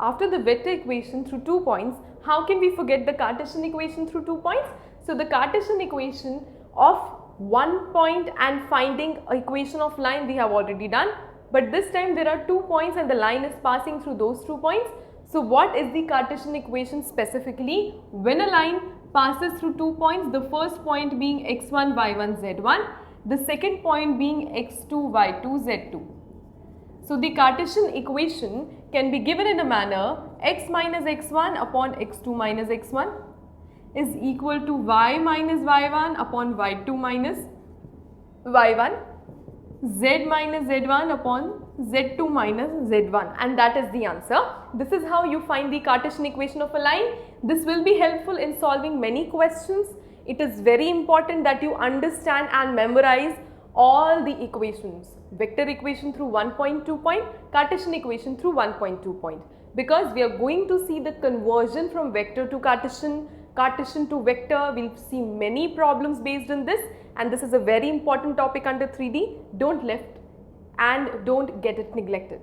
After the vector equation through 2 points, how can we forget the Cartesian equation through 2 points? So the Cartesian equation of 1 point and finding an equation of line we have already done, but this time there are 2 points and the line is passing through those 2 points. So what is the Cartesian equation specifically? When a line passes through 2 points, the first point being x1, y1, z1, the second point being x2, y2, z2. So the Cartesian equation can be given in a manner x minus x1 upon x2 minus x1 is equal to y minus y1 upon y2 minus y1, z minus z1 upon z2 minus z1, and that is the answer. This is how you find the Cartesian equation of a line. This will be helpful in solving many questions. It is very important that you understand and memorize all the equations. Vector equation through 1 point, 2 point, Cartesian equation through 1 point, 2 point. Because we are going to see the conversion from vector to Cartesian, Cartesian to vector. We will see many problems based on this, and this is a very important topic under 3D. Don't left and don't get it neglected.